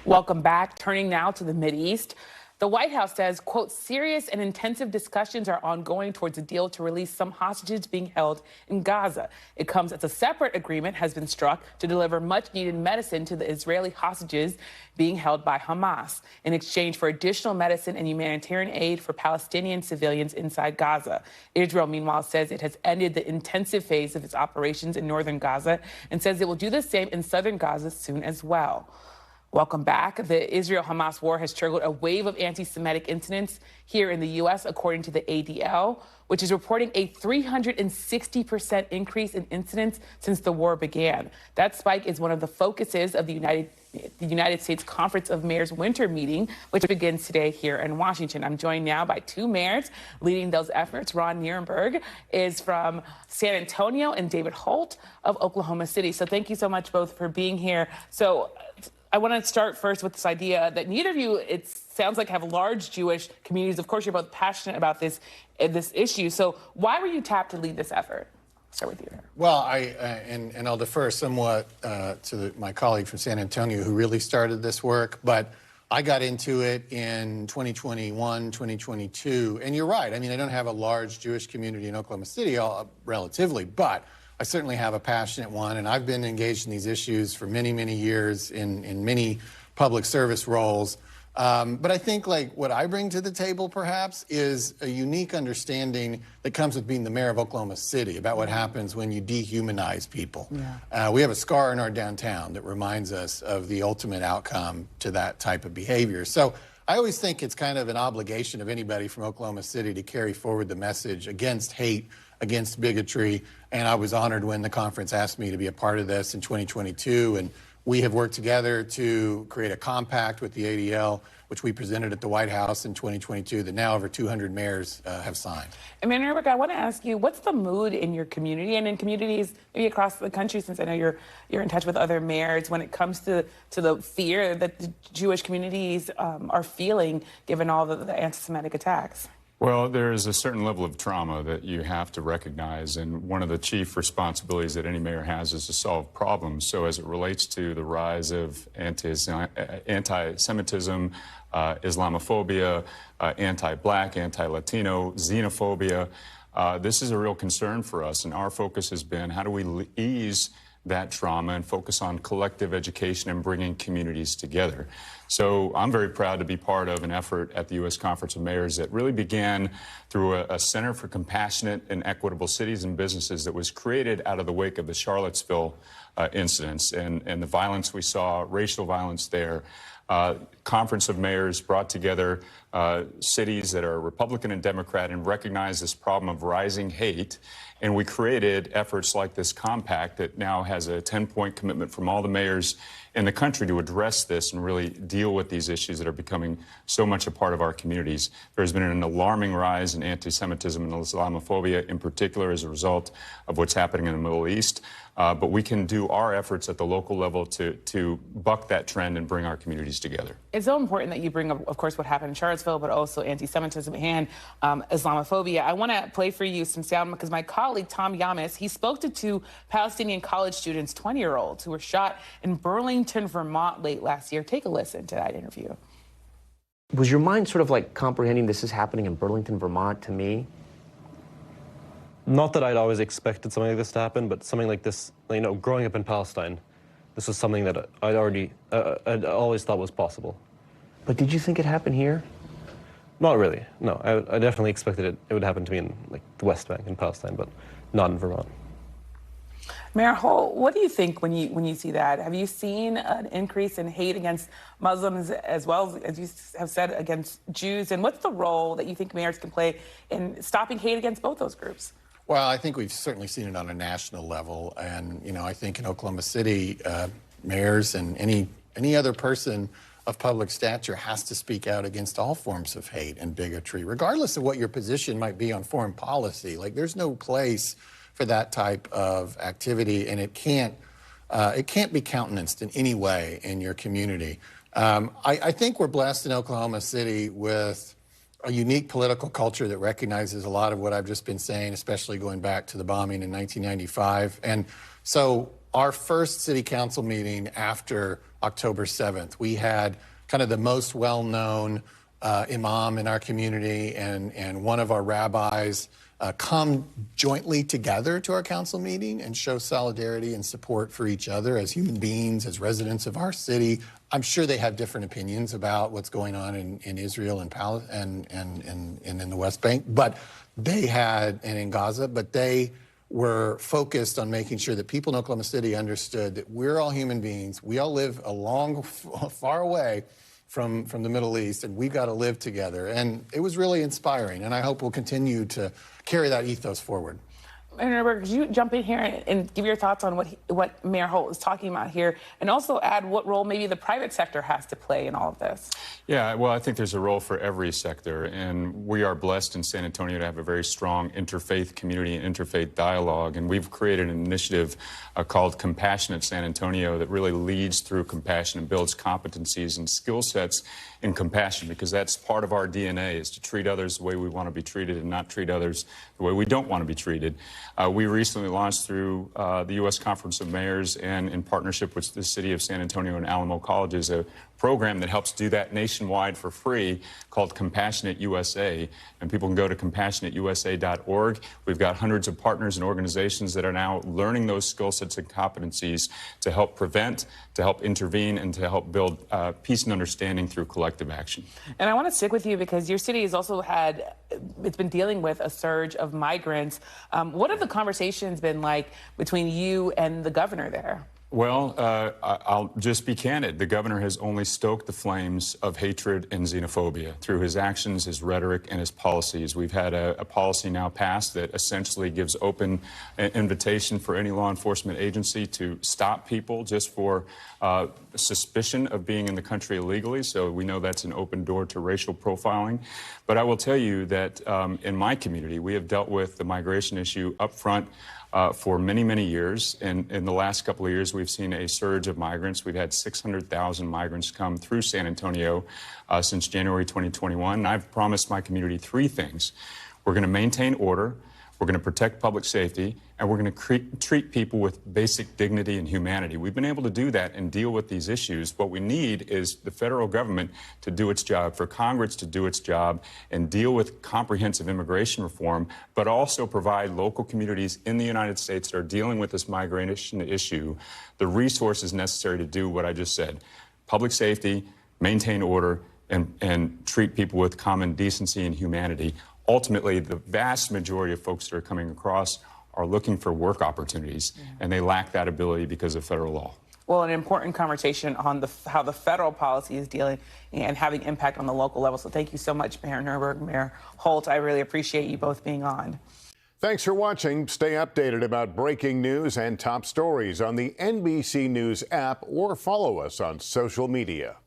Welcome back. Turning now to the Mideast. The White House says, quote, serious and intensive discussions are ongoing towards a deal to release some hostages being held in Gaza. It comes as a separate agreement has been struck to deliver much needed medicine to the Israeli hostages being held by Hamas in exchange for additional medicine and humanitarian aid for Palestinian civilians inside Gaza. Israel, meanwhile, says it has ended the intensive phase of its operations in northern Gaza and says it will do the same in southern Gaza soon as well. Welcome back. The Israel-Hamas war has triggered a wave of anti-Semitic incidents here in the U.S., according to the ADL, which is reporting a 360% increase in incidents since the war began. That spike is one of the focuses of the United States Conference of Mayors winter meeting, which begins today here in Washington. I'm joined now by two mayors leading those efforts. Ron Nirenberg is from San Antonio and David Holt of Oklahoma City. So thank you so much both for being here. So I want to start first with this idea that neither of you, it sounds like, have large Jewish communities. Of course, you're both passionate about this issue. So why were you tapped to lead this effort? Start with you. Well, and I'll defer somewhat to my colleague from San Antonio who really started this work, but I got into it in 2021, 2022, and you're right. I mean, I don't have a large Jewish community in Oklahoma City, relatively, but I certainly have a passionate one, and I've been engaged in these issues for many, many years in many public service roles. But I think like what I bring to the table, perhaps, is a unique understanding that comes with being the mayor of Oklahoma City about what happens when you dehumanize people. Yeah. We have a scar in our downtown that reminds us of the ultimate outcome to that type of behavior. So I always think it's kind of an obligation of anybody from Oklahoma City to carry forward the message against hate, against bigotry, and I was honored when the conference asked me to be a part of this in 2022, and we have worked together to create a compact with the ADL, which we presented at the White House in 2022, that now over 200 mayors have signed. And Mayor Nirenberg, I want to ask you, what's the mood in your community and in communities maybe across the country, since I know you're in touch with other mayors, when it comes to the fear that the Jewish communities are feeling given all the anti-Semitic attacks? Well, there is a certain level of trauma that you have to recognize, and one of the chief responsibilities that any mayor has is to solve problems. So as it relates to the rise of anti-Semitism, Islamophobia, anti-Black, anti-Latino, xenophobia, this is a real concern for us, and our focus has been how do we ease that trauma and focus on collective education and bringing communities together. So I'm very proud to be part of an effort at the U.S. Conference of Mayors that really began through a Center for Compassionate and Equitable Cities and Businesses that was created out of the wake of the Charlottesville incidents and the violence we saw, racial violence there. Conference of Mayors brought together cities that are Republican and Democrat and recognized this problem of rising hate. And we created efforts like this compact that now has a 10-point commitment from all the mayors in the country to address this and really deal with these issues that are becoming so much a part of our communities. There's been an alarming rise in anti-Semitism and Islamophobia, in particular as a result of what's happening in the Middle East. But we can do our efforts at the local level to buck that trend and bring our communities together. It's so important that you bring up, of course, what happened in Charlottesville, but also anti-Semitism and Islamophobia. I want to play for you some sound because my colleague, Tom Yamis, he spoke to two Palestinian college students, 20-year-olds, who were shot in Burlington, Vermont late last year. Take a listen to that interview. Was your mind sort of like comprehending this is happening in Burlington, Vermont to me? Not that I'd always expected something like this to happen, but something like this, you know, growing up in Palestine, this was something that I'd always thought was possible. But did you think it happened here? Not really, no. I definitely expected it would happen to me in like the West Bank in Palestine, but not in Vermont. Mayor Holt, what do you think when you see that? Have you seen an increase in hate against Muslims as well as you have said against Jews? And what's the role that you think mayors can play in stopping hate against both those groups? Well, I think we've certainly seen it on a national level. And, you know, I think in Oklahoma City, mayors and any other person of public stature has to speak out against all forms of hate and bigotry, regardless of what your position might be on foreign policy. Like, there's no place for that type of activity, and it can't be countenanced in any way in your community. I think we're blessed in Oklahoma City with a unique political culture that recognizes a lot of what I've just been saying, especially going back to the bombing in 1995. And so our first city council meeting after October 7th, we had kind of the most well-known imam in our community and one of our rabbis come jointly together to our council meeting and show solidarity and support for each other as human beings, as residents of our city. I'm sure they have different opinions about what's going on in Israel and in the West Bank, but they had, and in Gaza, but they were focused on making sure that people in Oklahoma City understood that we're all human beings. We all live far away from the Middle East, and we've got to live together. And it was really inspiring, and I hope we'll continue to carry that ethos forward. Nirenberg, could you jump in here and give your thoughts on what Mayor Holt is talking about here, and also add what role maybe the private sector has to play in all of this? Yeah, well, I think there's a role for every sector, and we are blessed in San Antonio to have a very strong interfaith community and interfaith dialogue, and we've created an initiative called Compassionate San Antonio that really leads through compassion and builds competencies and skill sets in compassion, because that's part of our DNA, is to treat others the way we want to be treated and not treat others the way we don't want to be treated. We recently launched through the U.S. Conference of Mayors and in partnership with the City of San Antonio and Alamo Colleges, a program that helps do that nationwide for free called Compassionate USA. And people can go to compassionateusa.org. We've got hundreds of partners and organizations that are now learning those skill sets and competencies to help prevent, to help intervene, and to help build peace and understanding through collective action. And I want to stick with you because your city has also it's been dealing with a surge of migrants. What have the conversations been like between you and the governor there? Well, I'll just be candid. The governor has only stoked the flames of hatred and xenophobia through his actions, his rhetoric, and his policies. We've had a policy now passed that essentially gives open invitation for any law enforcement agency to stop people just for suspicion of being in the country illegally. So we know that's an open door to racial profiling. But I will tell you that in my community, we have dealt with the migration issue up front for many, many years. And in the last couple of years, we've seen a surge of migrants. We've had 600,000 migrants come through San Antonio since January 2021. And I've promised my community three things. We're going to maintain order, we're going to protect public safety, and we're going to treat people with basic dignity and humanity. We've been able to do that and deal with these issues. What we need is the federal government to do its job, for Congress to do its job and deal with comprehensive immigration reform, but also provide local communities in the United States that are dealing with this migration issue the resources necessary to do what I just said: public safety, maintain order, and treat people with common decency and humanity. Ultimately, the vast majority of folks that are coming across are looking for work opportunities, and they lack that ability because of federal law. Well, an important conversation on how the federal policy is dealing and having impact on the local level. So thank you so much, Mayor Nirenberg, Mayor Holt. I really appreciate you both being on. Thanks for watching. Stay updated about breaking news and top stories on the NBC News app or follow us on social media.